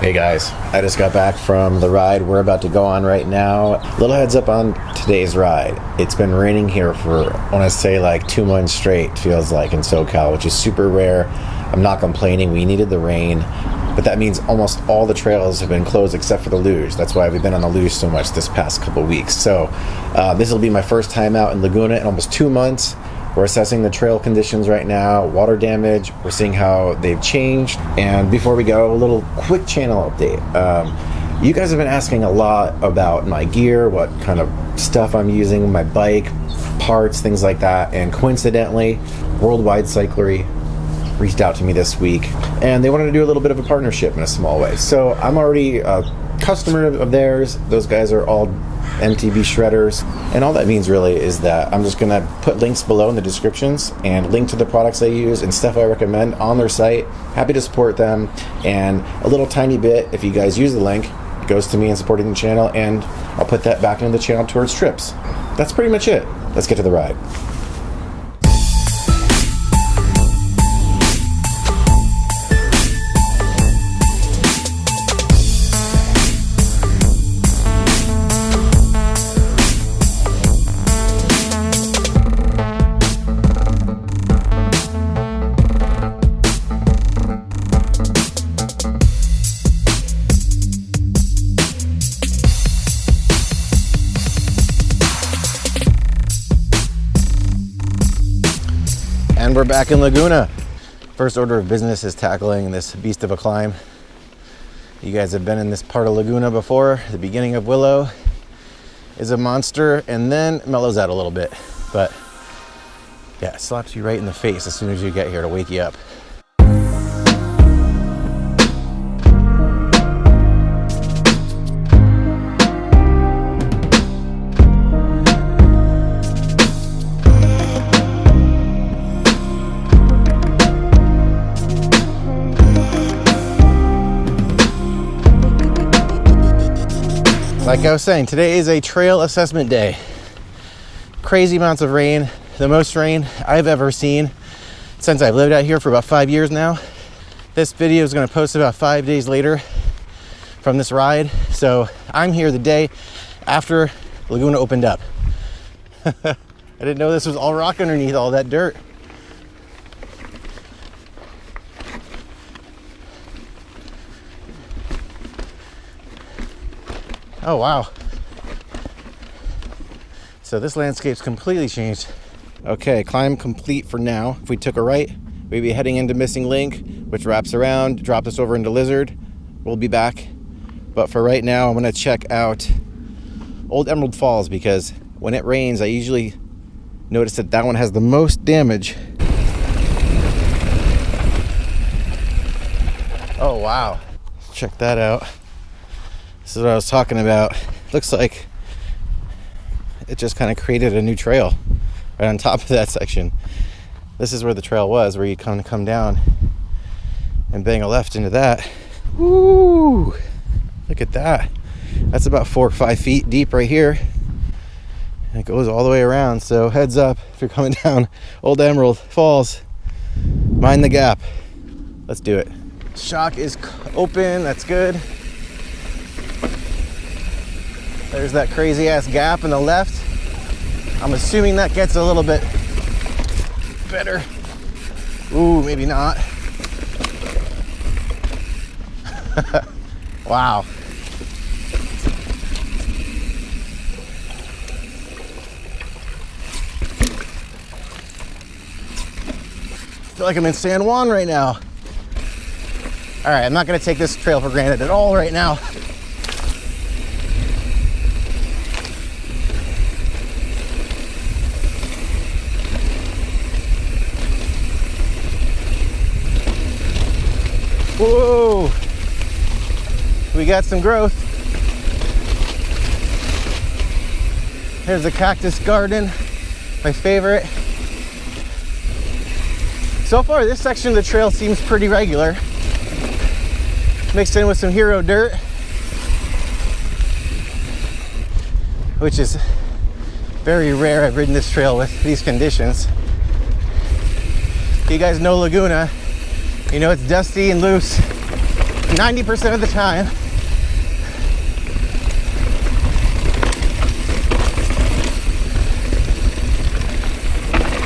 Hey guys, I just got back from the ride we're about to go on right now. Little heads up on today's ride. It's been raining here for, I want to say, like 2 months straight, feels like, in SoCal, which is super rare. I'm not complaining. We needed the rain, but that means almost all the trails have been closed except for the luge. That's why we've been on the luge so much this past couple weeks. So this will be my first time out in Laguna in almost 2 months. We're assessing the trail conditions right now, water damage. We're seeing how they've changed. And before we go, a little quick channel update. You guys have been asking a lot about my gear, what kind of stuff I'm using, my bike, parts, things like that. And coincidentally, Worldwide Cyclery reached out to me this week, and they wanted to do a little bit of a partnership in a small way. So I'm already a customer of theirs. Those guys are all MTB shredders, and all that means really is that I'm just gonna put links below in the descriptions and link to the products I use and stuff I recommend on their site. Happy to support them, and a little tiny bit, if you guys use the link, goes to me in supporting the channel, and I'll put that back into the channel towards trips. That's pretty much it. Let's get to the ride. And we're back in Laguna. First order of business is tackling this beast of a climb. You guys have been in this part of Laguna before. The beginning of Willow is a monster and then mellows out a little bit. But yeah, it slaps you right in the face as soon as you get here to wake you up. Like I was saying, today is a trail assessment day. Crazy amounts of rain, the most rain I've ever seen since I've lived out here for about 5 years now. This video is going to post about 5 days later from this ride. So I'm here the day after Laguna opened up. I didn't know this was all rock underneath all that dirt. Oh wow. So this landscape's completely changed. Okay, climb complete for now. If we took a right, we'd be heading into Missing Link, which wraps around, drops us over into Lizard. We'll be back. But for right now, I'm gonna check out Old Emerald Falls, because when it rains, I usually notice that that one has the most damage. Oh wow, check that out. This is what I was talking about. Looks like it just kind of created a new trail right on top of that section. This is where the trail was, where you come down and bang a left into that. Woo! Look at that. That's about 4 or 5 feet deep right here. And it goes all the way around. So heads up if you're coming down Old Emerald Falls. Mind the gap. Let's do it. Shock is open. That's good. There's that crazy ass gap in the left. I'm assuming that gets a little bit better. Ooh, maybe not. Wow. I feel like I'm in San Juan right now. All right, I'm not gonna take this trail for granted at all right now. Whoa, we got some growth. Here's the cactus garden, my favorite. So far, this section of the trail seems pretty regular. Mixed in with some hero dirt, which is very rare. I've ridden this trail with these conditions. If you guys know Laguna, you know it's dusty and loose. 90% of the time.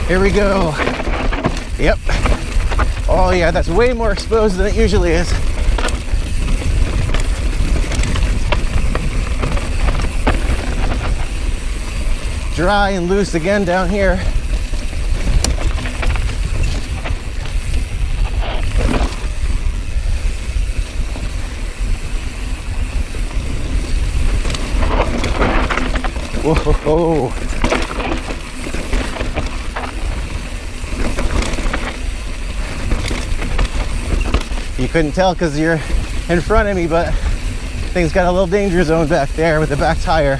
Here we go. Yep. Oh yeah, that's way more exposed than it usually is. Dry and loose again down here. Whoa. You couldn't tell because you're in front of me, but things got a little danger zone back there with the back tire.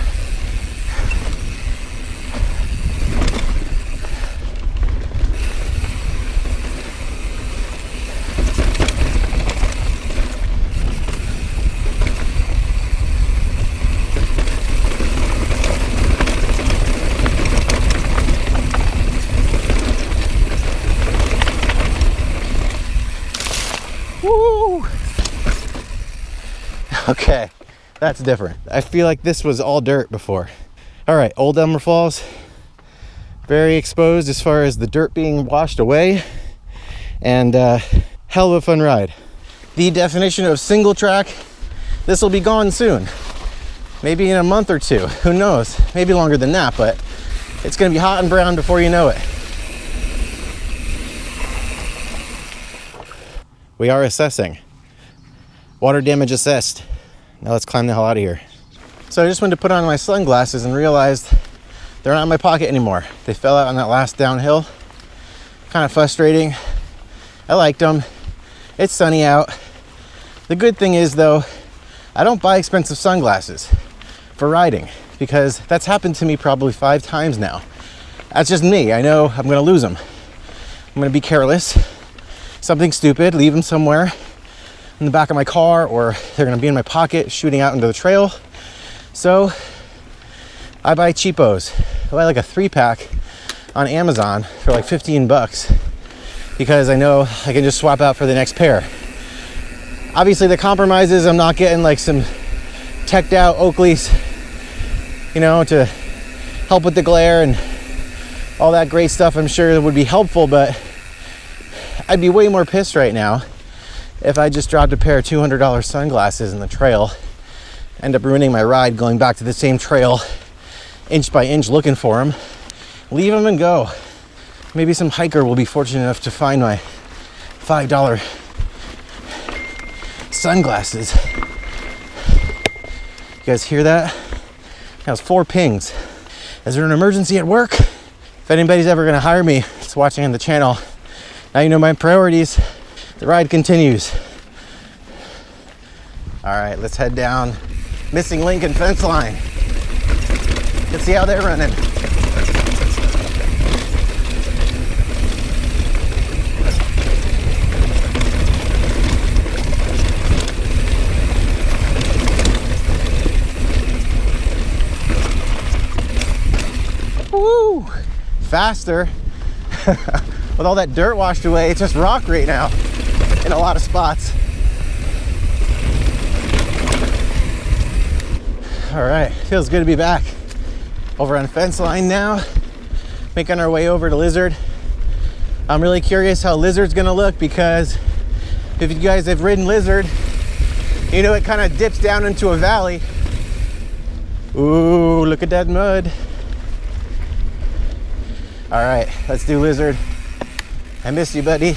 Woo! Okay, that's different. I feel like this was all dirt before. All right, Old Elmer Falls, very exposed as far as the dirt being washed away, and hell of a fun ride. The definition of single track, this will be gone soon. Maybe in a month or two, who knows? Maybe longer than that, but it's gonna be hot and brown before you know it. We are assessing. Water damage assessed. Now let's climb the hell out of here. So I just went to put on my sunglasses and realized they're not in my pocket anymore. They fell out on that last downhill. Kind of frustrating. I liked them. It's sunny out. The good thing is though, I don't buy expensive sunglasses for riding because that's happened to me probably 5 times now. That's just me. I know I'm gonna lose them. I'm gonna be careless. Something stupid, leave them somewhere in the back of my car, or they're gonna be in my pocket shooting out into the trail. So I buy cheapos. I buy like a 3-pack on Amazon for like 15 bucks because I know I can just swap out for the next pair. Obviously the compromise is I'm not getting like some teched out Oakleys, you know, to help with the glare and all that great stuff. I'm sure it would be helpful, but I'd be way more pissed right now if I just dropped a pair of $200 sunglasses in the trail, end up ruining my ride going back to the same trail inch by inch looking for them, leave them and go. Maybe some hiker will be fortunate enough to find my $5 sunglasses. You guys hear that? That was 4 pings. Is there an emergency at work? If anybody's ever gonna hire me, it's watching on the channel. Now you know my priorities. The ride continues. All right, let's head down. Missing link and fence line. Let's see how they're running. Woo! Faster. With all that dirt washed away, it's just rock right now in a lot of spots. All right, feels good to be back. Over on fence line now, making our way over to Lizard. I'm really curious how Lizard's gonna look because if you guys have ridden Lizard, you know it kind of dips down into a valley. Ooh, look at that mud. All right, let's do Lizard. I missed you, buddy.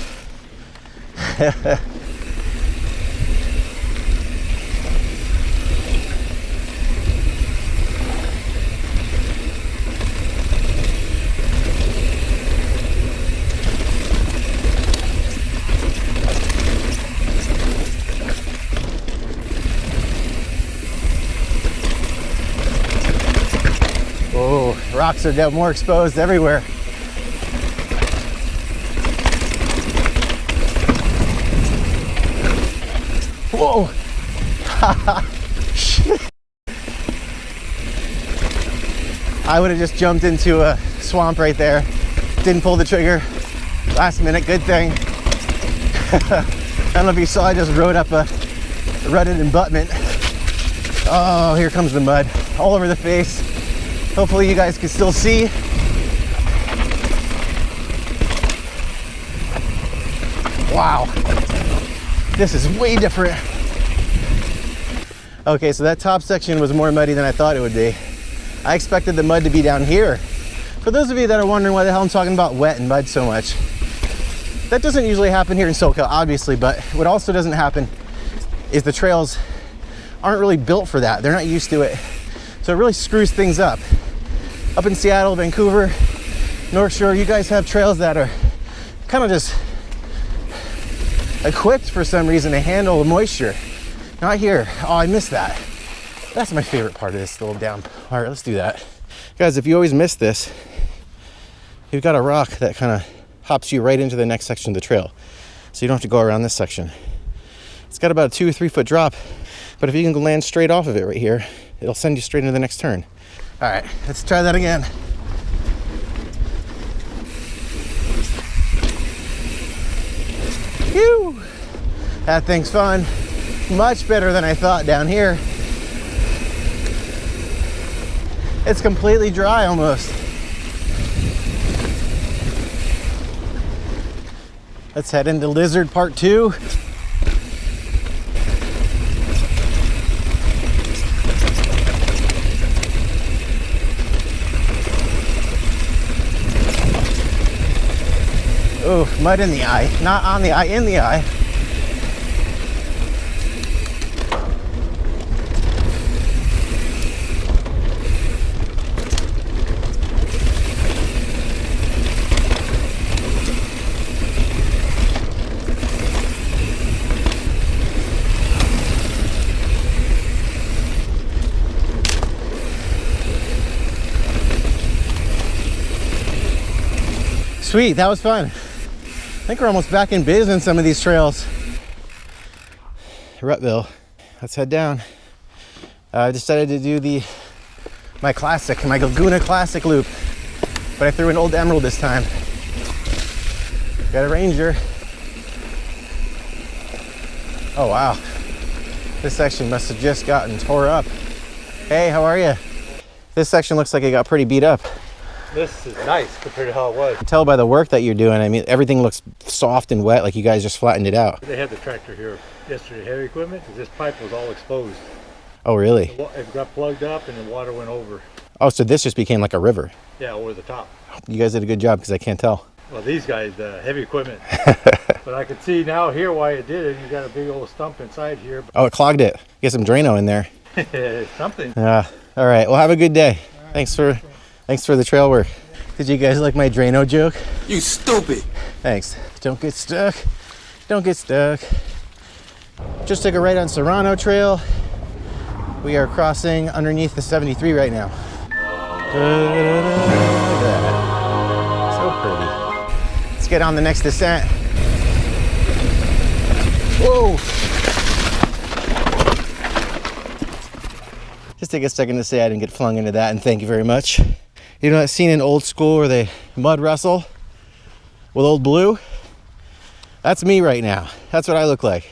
Oh, rocks are more exposed everywhere. Whoa! Shit. I would have just jumped into a swamp right there. Didn't pull the trigger. Last minute, good thing. I don't know if you saw, I just rode up a rutted abutment. Oh, here comes the mud all over the face. Hopefully you guys can still see. Wow, this is way different. Okay, so that top section was more muddy than I thought it would be. I expected the mud to be down here. For those of you that are wondering why the hell I'm talking about wet and mud so much, that doesn't usually happen here in SoCal, obviously, but what also doesn't happen is the trails aren't really built for that. They're not used to it. So it really screws things up. Up in Seattle, Vancouver, North Shore, you guys have trails that are kind of just equipped for some reason to handle the moisture. Not here. Oh, I missed that. That's my favorite part of this little down. All right, let's do that. Guys, if you always miss this, you've got a rock that kind of hops you right into the next section of the trail. So you don't have to go around this section. It's got about a 2 or 3 foot drop, but if you can land straight off of it right here, it'll send you straight into the next turn. All right, let's try that again. Phew! That thing's fun. Much better than I thought down here. It's completely dry almost. Let's head into Lizard Part 2. Oh, mud in the eye. Not on the eye, in the eye. Sweet, that was fun. I think we're almost back in biz in some of these trails. Rutville. Let's head down. I decided to do my Laguna Classic loop, but I threw an Old Emerald this time. Got a Ranger. Oh wow, this section must have just gotten tore up. Hey, how are you? This section looks like it got pretty beat up. This is nice compared to how it was. You can tell by the work that you're doing. I mean, everything looks soft and wet, like you guys just flattened it out. They had the tractor here yesterday, heavy equipment, because this pipe was all exposed. Oh, really? It got plugged up and the water went over. Oh, so this just became like a river. Yeah, over the top. You guys did a good job, because I can't tell. Well, these guys, the heavy equipment. But I can see now here why it did it. You got a big old stump inside here. Oh, it clogged it. Get some Drano in there. Something. Yeah. All right. Well, have a good day. Thanks for the trail work. Did you guys like my Drano joke? You stupid. Thanks. Don't get stuck. Don't get stuck. Just took a right on Serrano Trail. We are crossing underneath the 73 right now. Look at that. So pretty. Let's get on the next descent. Whoa! Just take a second to say I didn't get flung into that, and thank you very much. You know that scene in Old School where they mud wrestle with Old Blue? That's me right now. That's what I look like.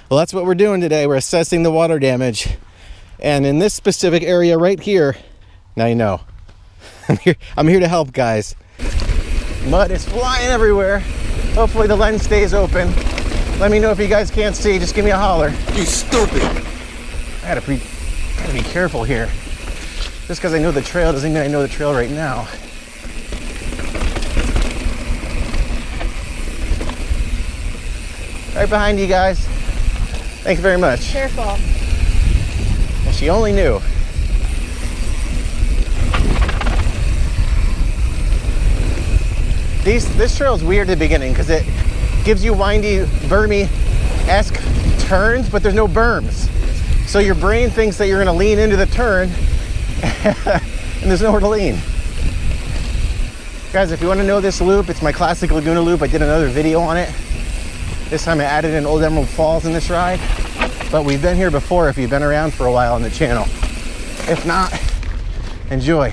Well, that's what we're doing today. We're assessing the water damage. And in this specific area right here, now you know. I'm here to help, guys. Mud is flying everywhere. Hopefully the lens stays open. Let me know if you guys can't see. Just give me a holler. You stupid. I gotta be careful here. Just because I know the trail doesn't mean I know the trail right now. Right behind you guys. Thank you very much. Careful. Well, she only knew. This trail is weird at the beginning because it gives you windy, bermy-esque turns, but there's no berms. So your brain thinks that you're going to lean into the turn, and there's nowhere to lean. Guys, if you want to know this loop, it's my classic Laguna loop. I did another video on it. This time I added in Old Emerald Falls in this ride. But we've been here before if you've been around for a while on the channel. If not, enjoy.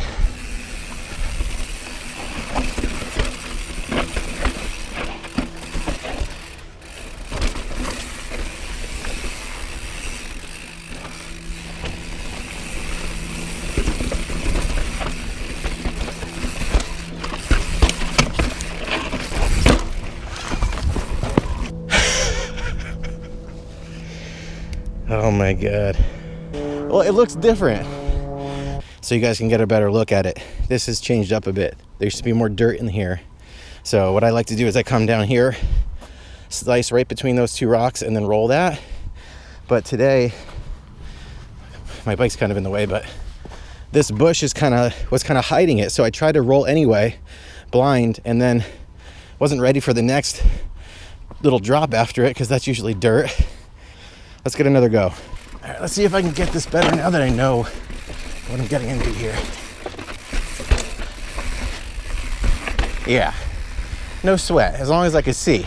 Oh my God. Well, it looks different. So you guys can get a better look at it. This has changed up a bit. There used to be more dirt in here. So what I like to do is I come down here, slice right between those two rocks, and then roll that. But today, my bike's kind of in the way, but this bush was kind of hiding it. So I tried to roll anyway, blind, and then wasn't ready for the next little drop after it, because that's usually dirt. Let's get another go. All right, let's see if I can get this better now that I know what I'm getting into here. Yeah, no sweat, as long as I can see.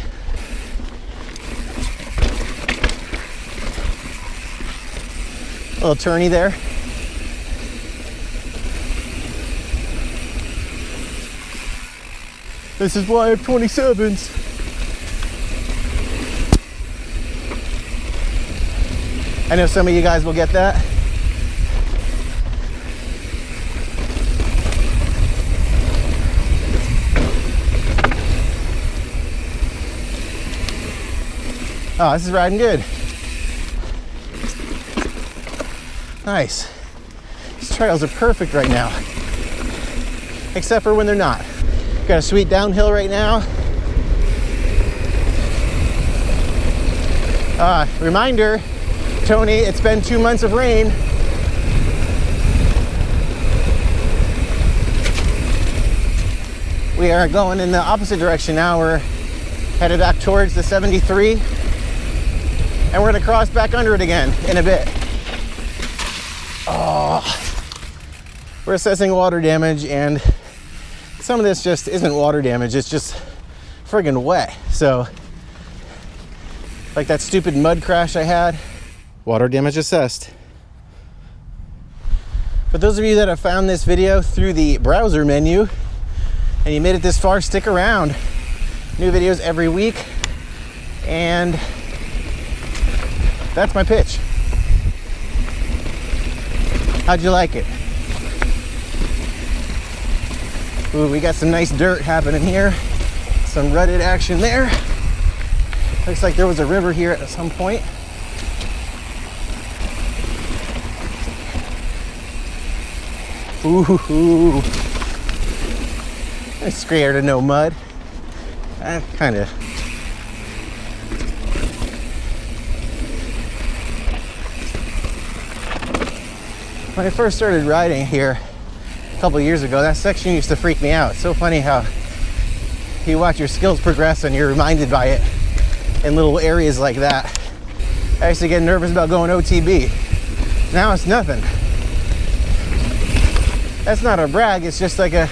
A little turny there. This is why I have 27s. I know some of you guys will get that. Oh, this is riding good. Nice. These trails are perfect right now, except for when they're not. Got a sweet downhill right now. Reminder, Tony, it's been 2 months of rain. We are going in the opposite direction now. We're headed back towards the 73, and we're gonna cross back under it again in a bit. Oh, we're assessing water damage, and some of this just isn't water damage, it's just friggin' wet. So, like that stupid mud crash I had, water damage assessed. For those of you that have found this video through the browser menu and you made it this far, stick around. New videos every week, and that's my pitch. How'd you like it? Ooh, we got some nice dirt happening here. Some rutted action there. Looks like there was a river here at some point. Ooh. I'm scared of no mud. Kind of. When I first started riding here a couple years ago, that section used to freak me out. It's so funny how you watch your skills progress and you're reminded by it in little areas like that. I used to get nervous about going OTB. Now it's nothing. That's not a brag, it's just like a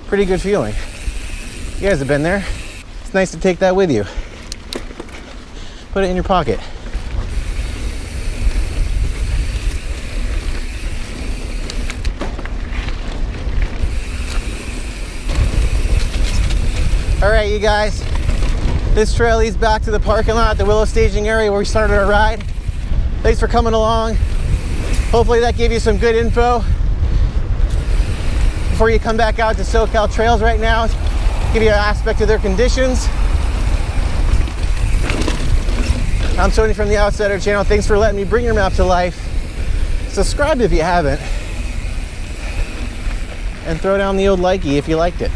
pretty good feeling. You guys have been there. It's nice to take that with you. Put it in your pocket. All right, you guys, this trail leads back to the parking lot at the Willow staging area where we started our ride. Thanks for coming along. Hopefully that gave you some good info before you come back out to SoCal trails right now. Give you an aspect of their conditions. I'm Tony from the Outsider channel. Thanks for letting me bring your map to life. Subscribe if you haven't, and throw down the old likey if you liked it.